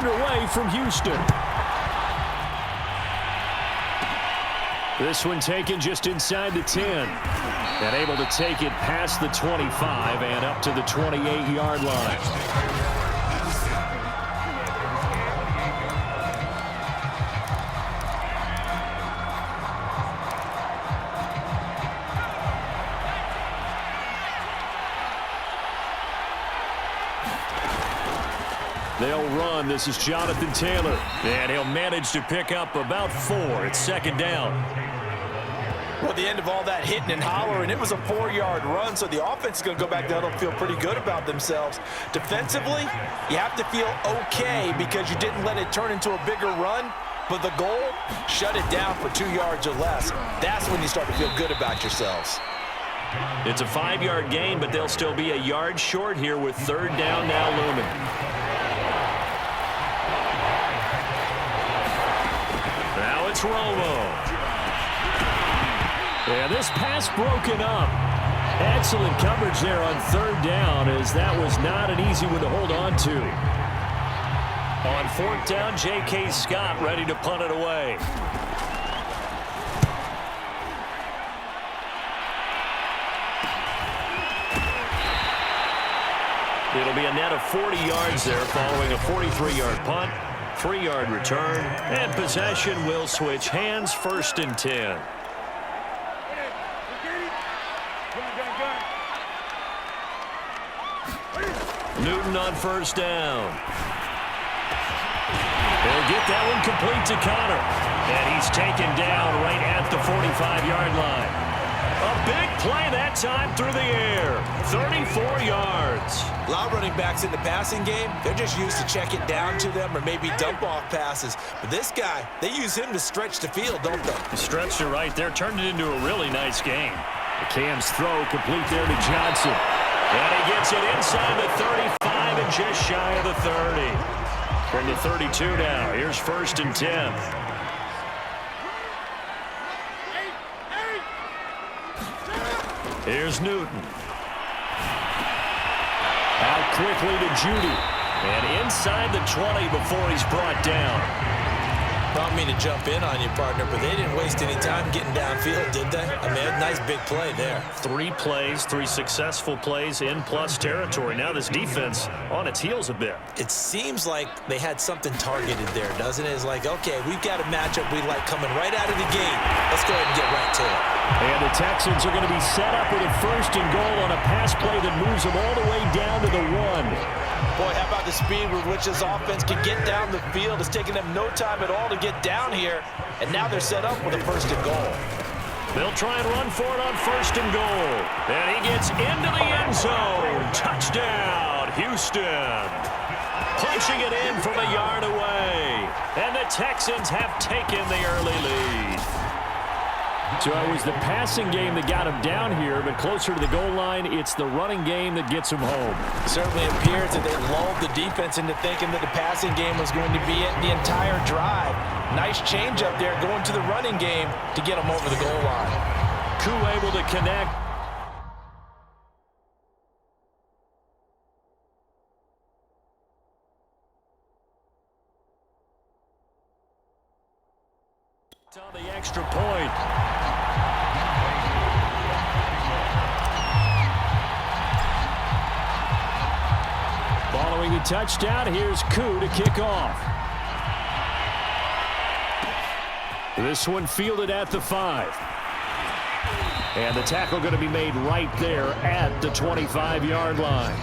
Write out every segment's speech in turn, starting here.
underway from Houston. This one taken just inside the 10. And able to take it past the 25 and up to the 28-yard line. They'll run. This is Jonathan Taylor. And he'll manage to pick up about 4. It's second down. Well, the end of all that hitting and hollering, it was a 4-yard run, so the offense is going to go back down and feel pretty good about themselves. Defensively, you have to feel okay because you didn't let it turn into a bigger run, but the goal, shut it down for 2 yards or less. That's when you start to feel good about yourselves. It's a 5-yard gain, but they'll still be a yard short here with third down now looming. Now it's Romo. And this pass broken up. Excellent coverage there on third down, as that was not an easy one to hold on to. On fourth down, J.K. Scott ready to punt it away. It'll be a net of 40 yards there following a 43-yard punt, 3-yard return, and possession will switch hands, first and 10. Newton on first down. He'll get that one complete to Connor. And he's taken down right at the 45-yard line. A big play that time through the air. 34 yards. A lot of running backs in the passing game, they're just used to check it down to them or maybe dump off passes. But this guy, they use him to stretch the field, don't they? Stretched it right there, turned it into a really nice game. The Cam's throw complete there to Johnson. And he gets it inside the 35 and just shy of the 30. From the 32 now, here's first and 10. Here's Newton. Out quickly to Judy. And inside the 20 before he's brought down. Don't mean to jump in on you, partner, but they didn't waste any time getting downfield, did they? I mean, a nice big play there. 3 plays, 3 successful plays in plus territory. Now this defense on its heels a bit. It seems like they had something targeted there, doesn't it? It's like, okay, we've got a matchup we like coming right out of the gate. Let's go ahead and get right to it. And the Texans are going to be set up with a first and goal on a pass play that moves them all the way down to the 1. Boy, how about the speed with which this offense can get down the field? It's taken them no time at all to get down here, and now they're set up with a first and goal. They'll try and run for it on first and goal. And he gets into the end zone. Touchdown, Houston. Punching it in from a yard away. And the Texans have taken the early lead. So it was the passing game that got him down here, but closer to the goal line, it's the running game that gets him home. It certainly appears that they lulled the defense into thinking that the passing game was going to be it the entire drive. Nice change up there going to the running game to get him over the goal line. Koo able to connect. On the extra point. Following the touchdown, here's Koo to kick off. This one fielded at the 5. And the tackle going to be made right there at the 25-yard line.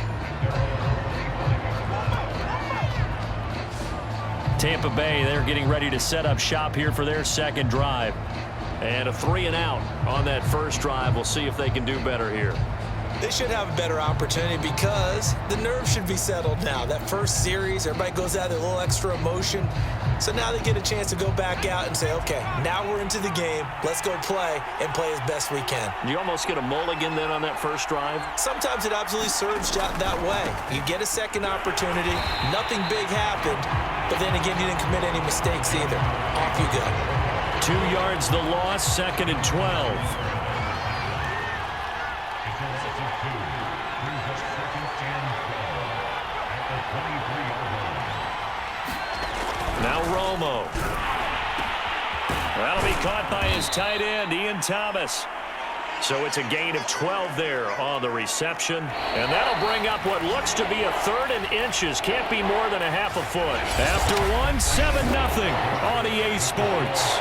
Tampa Bay, they're getting ready to set up shop here for their second drive. And a 3-and-out on that first drive. We'll see if they can do better here. They should have a better opportunity because the nerves should be settled now. That first series, everybody goes out with a little extra emotion. So now they get a chance to go back out and say, okay, now we're into the game. Let's go play and play as best we can. You almost get a mulligan then on that first drive? Sometimes it absolutely serves that way. You get a second opportunity. Nothing big happened. But then again, you didn't commit any mistakes either. Off you go. 2 yards the loss, second and 12. Now Romo. That'll be caught by his tight end, Ian Thomas. So it's a gain of 12 there on the reception. And that'll bring up what looks to be a 3rd and inches. Can't be more than a half a foot. After one, 7-0 on EA Sports.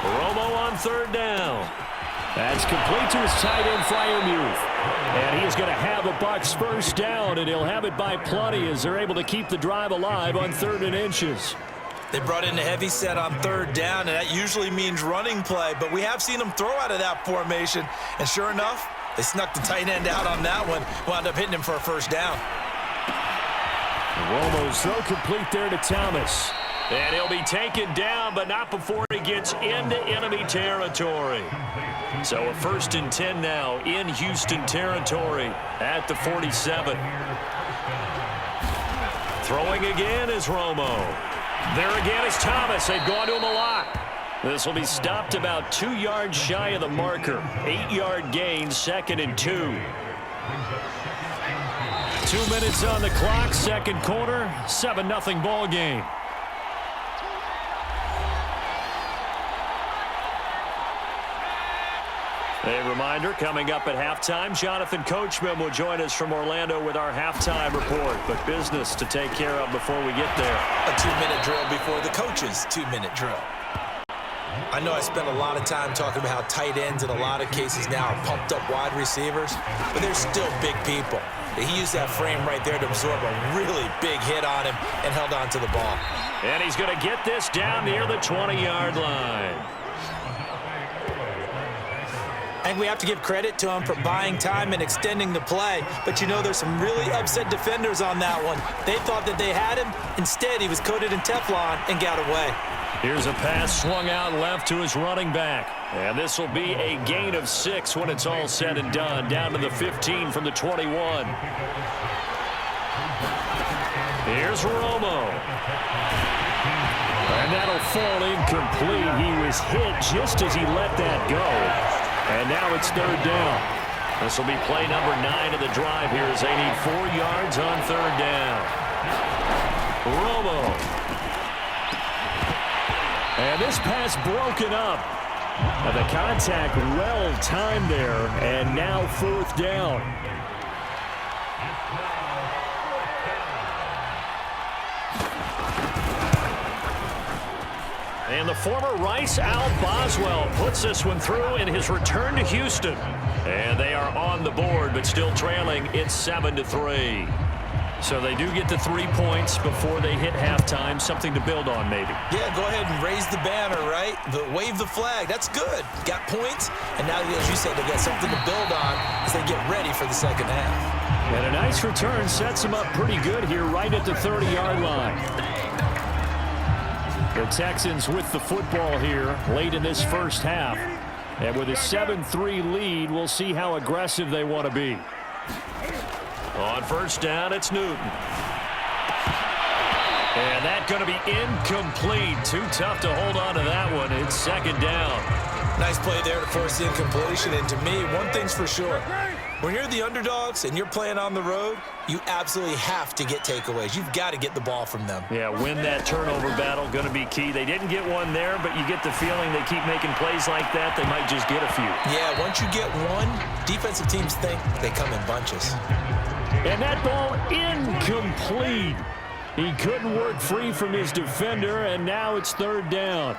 Romo on 3rd down. That's complete to his tight end flyer move. And he is going to have the Bucs first down, and he'll have it by plenty as they're able to keep the drive alive on 3rd and inches. They brought in a heavy set on 3rd down, and that usually means running play, but we have seen them throw out of that formation. And sure enough, they snuck the tight end out on that one, wound up hitting him for a first down. Romo's throw complete there to Thomas. And he'll be taken down, but not before he gets into enemy territory. So a 1st and 10 now in Houston territory at the 47. Throwing again is Romo. There again is Thomas. They've gone to him a lot. This will be stopped about 2 yards shy of the marker. 8-yard gain, 2nd and 2. 2 minutes on the clock, 2nd quarter, 7-0 ball game. A reminder, coming up at halftime, Jonathan Coachman will join us from Orlando with our halftime report. But business to take care of before we get there. A 2-minute drill before the coach's 2-minute drill. I know I spent a lot of time talking about how tight ends in a lot of cases now are pumped up wide receivers, but they're still big people. He used that frame right there to absorb a really big hit on him and held on to the ball. And he's going to get this down near the 20-yard line. And we have to give credit to him for buying time and extending the play. But, you know, there's some really upset defenders on that one. They thought that they had him. Instead, he was coated in Teflon and got away. Here's a pass swung out left to his running back. And this will be a gain of 6 when it's all said and done. Down to the 15 from the 21. Here's Romo. And that'll fall incomplete. He was hit just as he let that go. And now it's 3rd down. This will be play number 9 of the drive here as they need 4 yards on 3rd down. Romo. And this pass broken up. And the contact well timed there. And now 4th down. And the former Rice Al Boswell puts this one through in his return to Houston. And they are on the board, but still trailing. It's 7-3. So they do get the 3 points before they hit halftime. Something to build on, maybe. Yeah, go ahead and raise the banner, right? Wave the flag. That's good. Got points. And now, as you said, they got something to build on as they get ready for the second half. And a nice return sets them up pretty good here right at the 30-yard line. The Texans with the football here late in this first half. And with a 7-3 lead, we'll see how aggressive they want to be. On 1st down, it's Newton. And that's going to be incomplete. Too tough to hold on to that one. It's 2nd down. Nice play there to force the incompletion. And to me, one thing's for sure. When you're the underdogs and you're playing on the road, you absolutely have to get takeaways. You've got to get the ball from them. Yeah, win that turnover battle, going to be key. They didn't get one there, but you get the feeling they keep making plays like that, they might just get a few. Yeah, once you get one, defensive teams think they come in bunches. And that ball incomplete. He couldn't work free from his defender, and now it's 3rd down.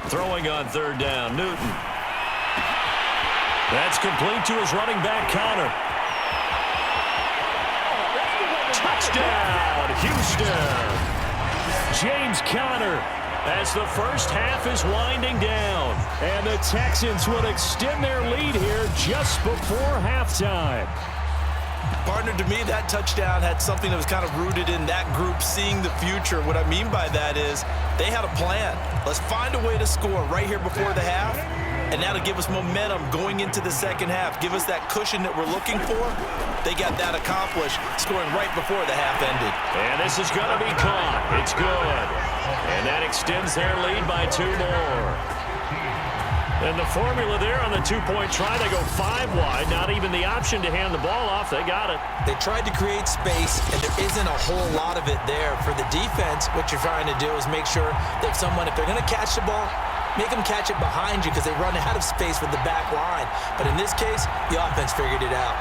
Throwing on 3rd down, Newton. That's complete to his running back, Connor. Touchdown, Houston. James Conner as the first half is winding down. And the Texans will extend their lead here just before halftime. Partner, to me, that touchdown had something that was kind of rooted in that group seeing the future. What I mean by that is they had a plan. Let's find a way to score right here before the half. And that'll give us momentum going into the second half. Give us that cushion that we're looking for. They got that accomplished, scoring right before the half ended. And this is going to be caught. It's good. And that extends their lead by 2 more. And the formula there on the two-point try, they go 5 wide. Not even the option to hand the ball off. They got it. They tried to create space, and there isn't a whole lot of it there. For the defense, what you're trying to do is make sure that if they're going to catch the ball, make them catch it behind you because they run out of space with the back line. But in this case, the offense figured it out.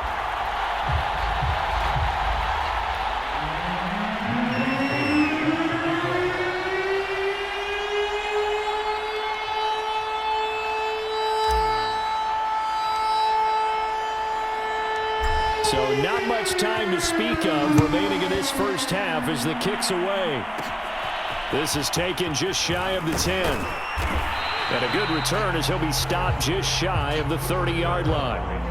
So not much time to speak of remaining in this first half as the kick's away. This is taken just shy of the 10. And a good return as he'll be stopped just shy of the 30-yard line.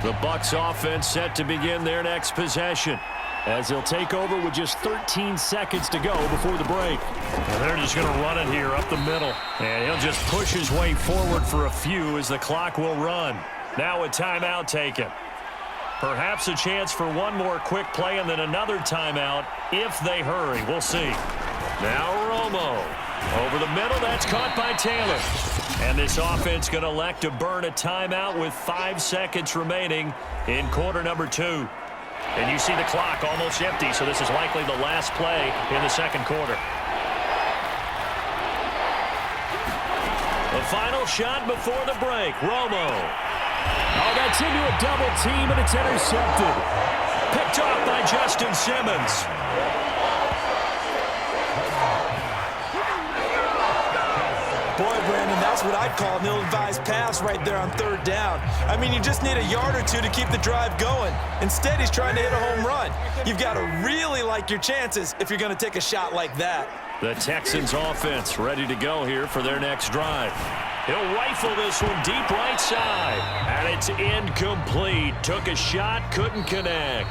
The Bucs offense set to begin their next possession as they'll take over with just 13 seconds to go before the break. And they're just going to run it here up the middle. And he'll just push his way forward for a few as the clock will run. Now a timeout taken. Perhaps a chance for one more quick play and then another timeout if they hurry. We'll see. Now Romo. Over the middle, that's caught by Taylor. And this offense going to elect to burn a timeout with 5 seconds remaining in quarter number 2. And you see the clock almost empty, so this is likely the last play in the second quarter. The final shot before the break, Romo. Oh, that's into a double team, and it's intercepted. Picked off by Justin Simmons. Boy, Brandon, that's what I'd call an ill-advised pass right there on third down. I mean, you just need a yard or two to keep the drive going. Instead, he's trying to hit a home run. You've got to really like your chances if you're going to take a shot like that. The Texans offense ready to go here for their next drive. He'll rifle this one deep right side. And it's incomplete. Took a shot, couldn't connect.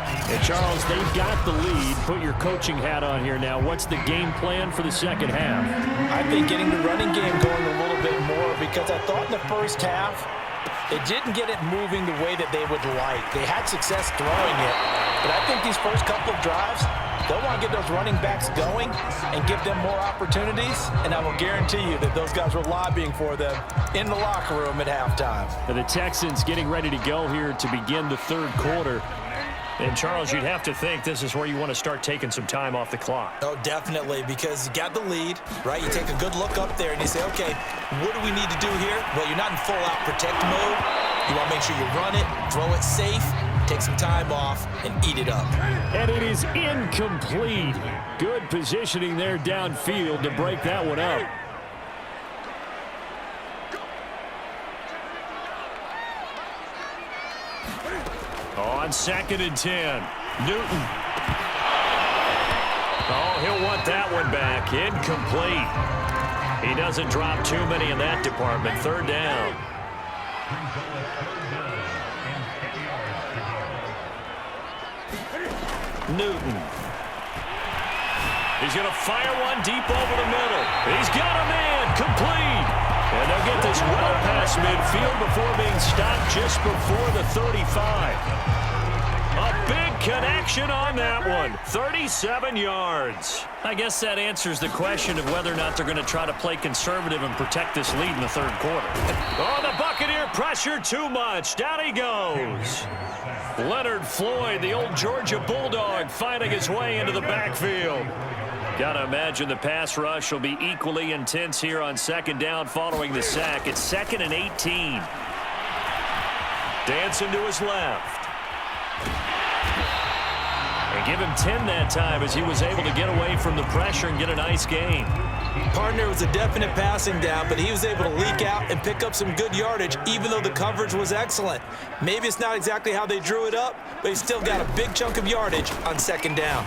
And Charles, they've got the lead. Put your coaching hat on here now. What's the game plan for the second half? I think getting the running game going a little bit more because I thought in the first half they didn't get it moving the way that they would like. They had success throwing it. But I think these first couple of drives, they'll want to get those running backs going and give them more opportunities. And I will guarantee you that those guys were lobbying for them in the locker room at halftime. And the Texans getting ready to go here to begin the third quarter. And, Charles, you'd have to think this is where you want to start taking some time off the clock. Oh, definitely, because you got the lead, right? You take a good look up there and you say, okay, what do we need to do here? Well, you're not in full-out protect mode. You want to make sure you run it, throw it safe, take some time off, and eat it up. And it is incomplete. Good positioning there downfield to break that one up. On 2nd and 10, Newton. Oh, he'll want that one back. Incomplete. He doesn't drop too many in that department. Third down. Newton. He's going to fire one deep over the middle. He's got a man. Complete. And they'll get this well past midfield before being stopped just before the 35. A big connection on that one. 37 yards. I guess that answers the question of whether or not they're going to try to play conservative and protect this lead in the third quarter. Oh, the Buccaneer pressure too much. Down he goes. Leonard Floyd, the old Georgia Bulldog, fighting his way into the backfield. Gotta imagine the pass rush will be equally intense here on second down following the sack. It's 2nd and 18. Dancing to his left. And give him 10 that time as he was able to get away from the pressure and get a nice gain. Partner was a definite passing down, but he was able to leak out and pick up some good yardage, even though the coverage was excellent. Maybe it's not exactly how they drew it up, but he still got a big chunk of yardage on second down.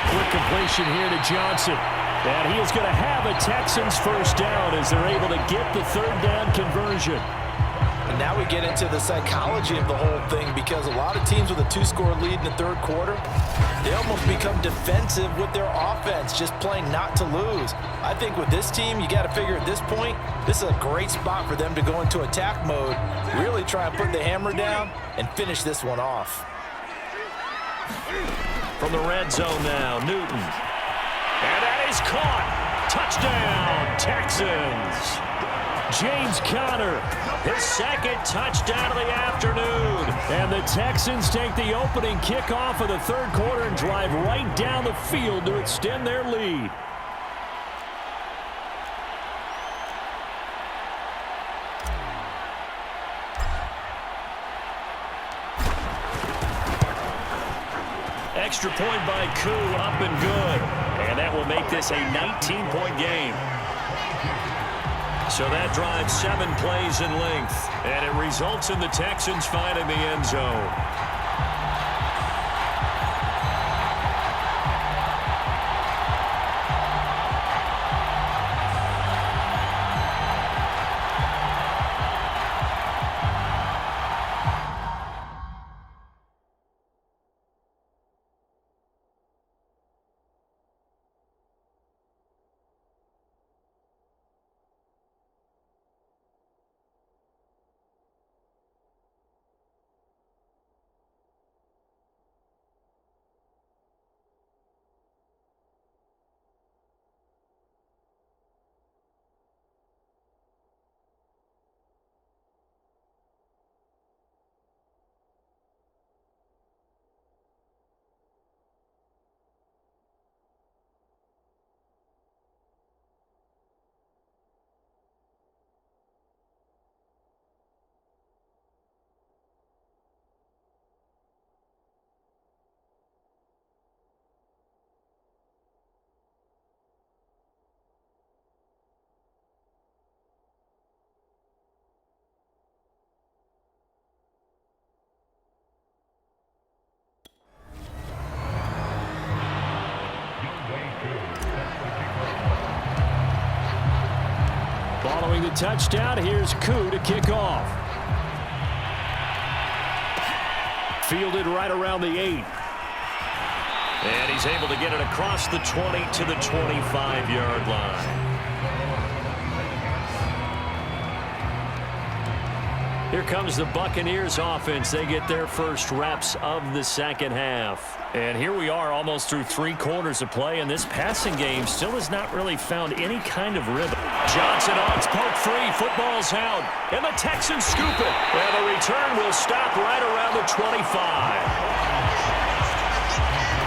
Quick completion here to Johnson. And he is going to have a Texans first down as they're able to get the third down conversion. And now we get into the psychology of the whole thing, because a lot of teams with a 2-score lead in the third quarter, they almost become defensive with their offense, just playing not to lose. I think with this team, you got to figure at this point, this is a great spot for them to go into attack mode, really try and put the hammer down and finish this one off. From the red zone now, Newton. And that is caught. Touchdown, Texans. James Conner, his second touchdown of the afternoon. And the Texans take the opening kickoff of the third quarter and drive right down the field to extend their lead. Extra point by Koo, up and good. And that will make this a 19-point game. So that drives 7 plays in length. And it results in the Texans finding the end zone. Following the touchdown, here's Koo to kick off. Fielded right around the 8. And he's able to get it across the 20 to the 25-yard line. Here comes the Buccaneers offense. They get their first reps of the second half. And here we are almost through 3 quarters of play, and this passing game still has not really found any kind of rhythm. Johnson on poke free. Football's out. And the Texans scoop it. And the return will stop right around the 25.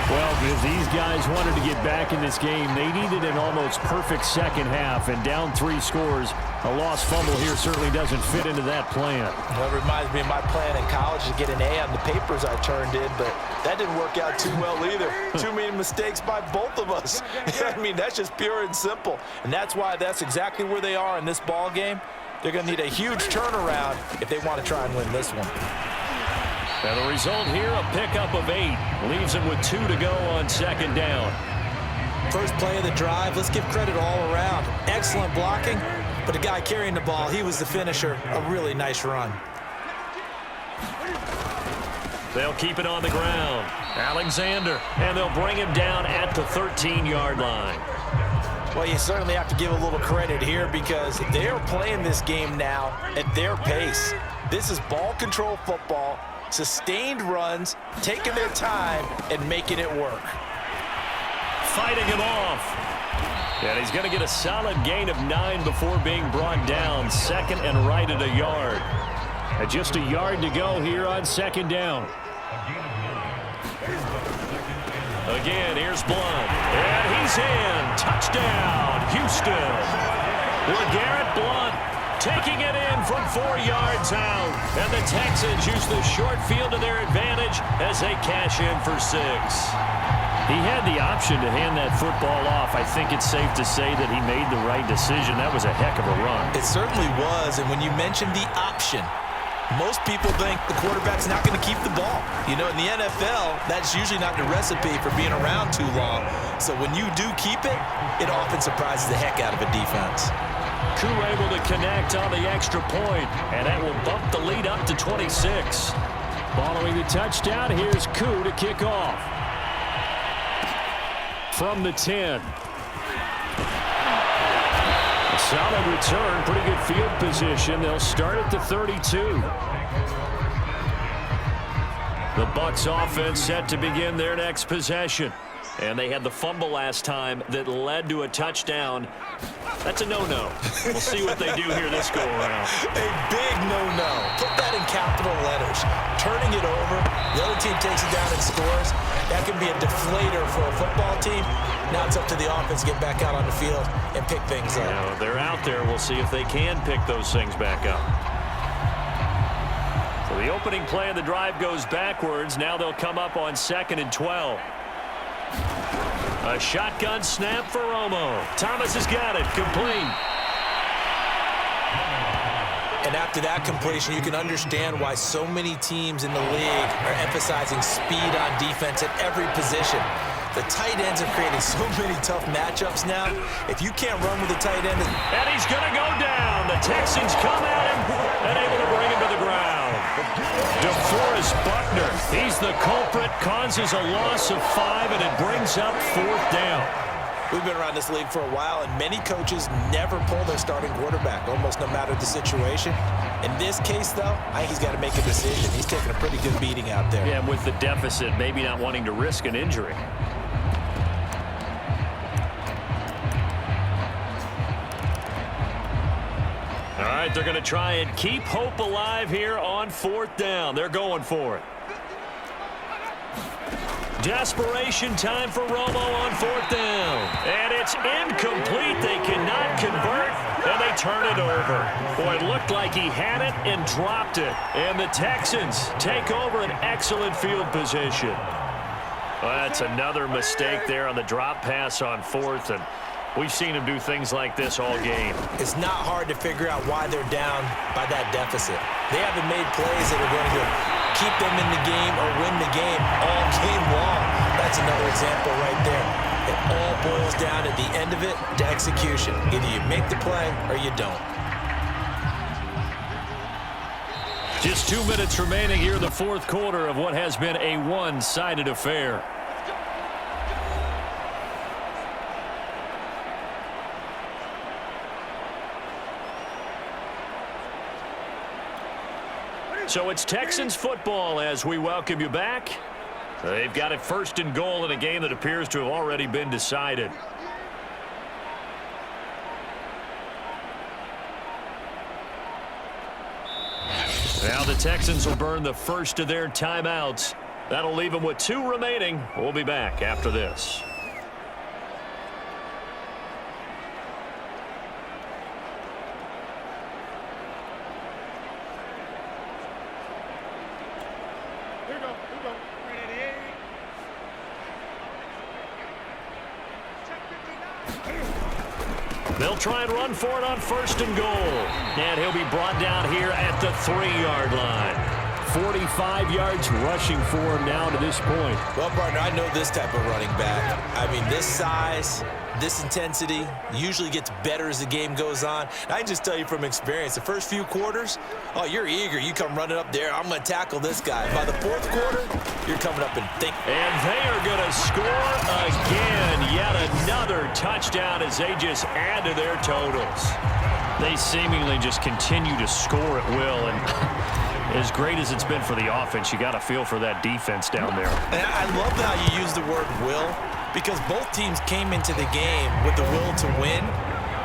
Well, if these guys wanted to get back in this game, they needed an almost perfect second half, and down 3 scores. A lost fumble here certainly doesn't fit into that plan. Well, it reminds me of my plan in college to get an A on the papers I turned in, but that didn't work out too well either. Too many mistakes by both of us. I mean, that's just pure and simple. And that's why that's exactly where they are in this ball game. They're going to need a huge turnaround if they want to try and win this one. And the result here, a pickup of 8. Leaves him with 2 to go on second down. First play of the drive, let's give credit all around. Excellent blocking, but the guy carrying the ball, he was the finisher. A really nice run. They'll keep it on the ground. Alexander, and they'll bring him down at the 13-yard line. Well, you certainly have to give a little credit here because they're playing this game now at their pace. This is ball control football, sustained runs, taking their time, and making it work. Fighting him off. And he's going to get a solid gain of 9 before being brought down. Second and right at a yard. And just a yard to go here on second down. Again, here's Blunt. And he's in. Touchdown, Houston. LeGarrette Blunt taking it in from 4 yards out. And the Texans use the short field to their advantage as they cash in for 6. He had the option to hand that football off. I think it's safe to say that he made the right decision. That was a heck of a run. It certainly was, and when you mentioned the option, most people think the quarterback's not going to keep the ball. You know, in the NFL, that's usually not the recipe for being around too long. So when you do keep it, it often surprises the heck out of a defense. Koo able to connect on the extra point, and that will bump the lead up to 26. Following the touchdown, here's Koo to kick off. From the 10. A solid return, pretty good field position. They'll start at the 32. The Bucs offense set to begin their next possession. And they had the fumble last time that led to a touchdown. That's a no-no. We'll see what they do here this go-around. A big no-no. Put that in capital letters. Turning it over, the other team takes it down and scores. That can be a deflator for a football team. Now it's up to the offense to get back out on the field and pick things up. Now, they're out there. We'll see if they can pick those things back up. So the opening play of the drive goes backwards. Now they'll come up on 2nd and 12. A shotgun snap for Romo. Thomas has got it. Complete. And after that completion, you can understand why so many teams in the league are emphasizing speed on defense at every position. The tight ends have created so many tough matchups now. If you can't run with the tight end. And he's going to go down. The Texans come at him and able to bring him to the ground. DeForest Buckner, he's the culprit, causes a loss of 5, and it brings up 4th down. We've been around this league for a while, and many coaches never pull their starting quarterback, almost no matter the situation. In this case, though, I think he's got to make a decision. He's taking a pretty good beating out there. Yeah, and with the deficit, maybe not wanting to risk an injury. All right, they're going to try and keep hope alive here on 4th down. They're going for it. Desperation time for Romo on 4th down. And it's incomplete. They cannot convert, and they turn it over. Boy, it looked like he had it and dropped it. And the Texans take over an excellent field position. Well, that's another mistake there on the drop pass on 4th, and we've seen him do things like this all game. It's not hard to figure out why they're down by that deficit. They haven't made plays that are going to keep them in the game or win the game all game long. That's another example right there. It all boils down at the end of it to execution. Either you make the play or you don't. Just 2 minutes remaining here in the 4th quarter of what has been a one-sided affair. So it's Texans football as we welcome you back. They've got it 1st and goal in a game that appears to have already been decided. Now the Texans will burn the first of their timeouts. That'll leave them with 2 remaining. We'll be back after this. They'll try and run for it on 1st and goal. And he'll be brought down here at the 3-yard line. 45 yards rushing for him now to this point. Well, partner, I know this type of running back. I mean, this size, this intensity usually gets better as the game goes on. And I can just tell you from experience, the first few quarters, oh, you're eager. You come running up there. I'm going to tackle this guy. By the 4th quarter, you're coming up and think. And they are going to score again. Yet another touchdown as they just add to their totals. They seemingly just continue to score at will. And as great as it's been for the offense, you got to feel for that defense down there. And I love how you use the word will, because both teams came into the game with the will to win,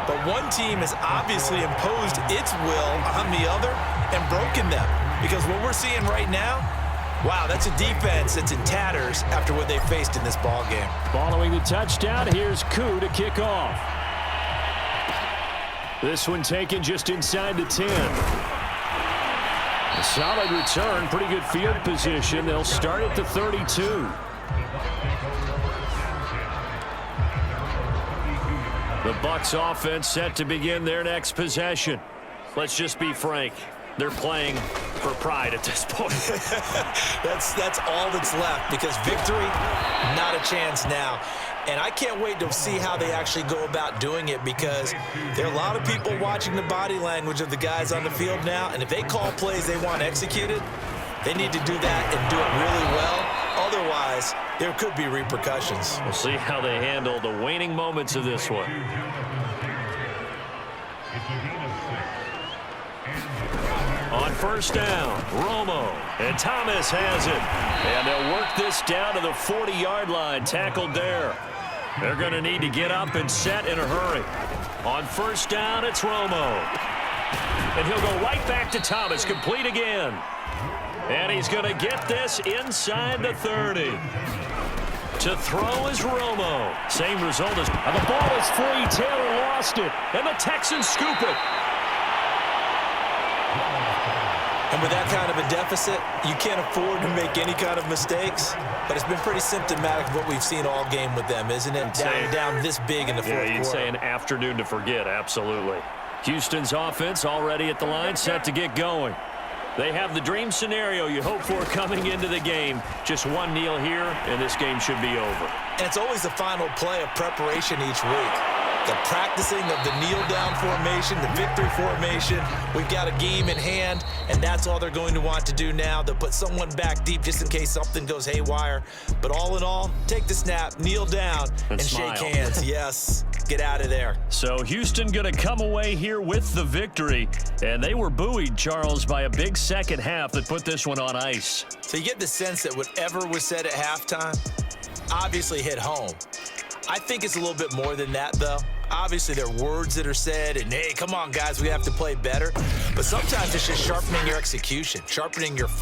but one team has obviously imposed its will on the other and broken them. Because what we're seeing right now, wow, that's a defense that's in tatters after what they faced in this ball game. Following the touchdown, here's Koo to kick off. This one taken just inside the 10. A solid return, pretty good field position. They'll start at the 32. The Bucs offense set to begin their next possession. Let's just be frank. They're playing for pride at this point. That's all that's left, because victory, not a chance now. And I can't wait to see how they actually go about doing it, because there are a lot of people watching the body language of the guys on the field now, and if they call plays they want executed, they need to do that and do it really well. Otherwise, there could be repercussions. We'll see how they handle the waning moments of this one. On first down, Romo, and Thomas has it. And they'll work this down to the 40-yard line, tackled there. They're going to need to get up and set in a hurry. On first down, it's Romo. And he'll go right back to Thomas, complete again. And he's going to get this inside the 30. To throw is Romo. Same result as the ball is free. Taylor lost it, and the Texans scoop it. And with that kind of a deficit, you can't afford to make any kind of mistakes. But it's been pretty symptomatic of what we've seen all game with them, isn't it? Down this big in the fourth quarter. Yeah, you'd say an afternoon to forget, absolutely. Houston's offense already at the line, set to get going. They have the dream scenario you hope for coming into the game. Just one kneel here, and this game should be over. And it's always the final play of preparation each week. The practicing of the kneel-down formation, the victory formation. We've got a game in hand, and that's all they're going to want to do now. They'll put someone back deep just in case something goes haywire. But all in all, take the snap, kneel down, and shake hands. Yes, get out of there. So Houston going to come away here with the victory. And they were buoyed, Charles, by a big second half that put this one on ice. So you get the sense that whatever was said at halftime obviously hit home. I think it's a little bit more than that, though. Obviously, there are words that are said, and, hey, come on, guys, we have to play better. But sometimes it's just sharpening your execution, sharpening your focus.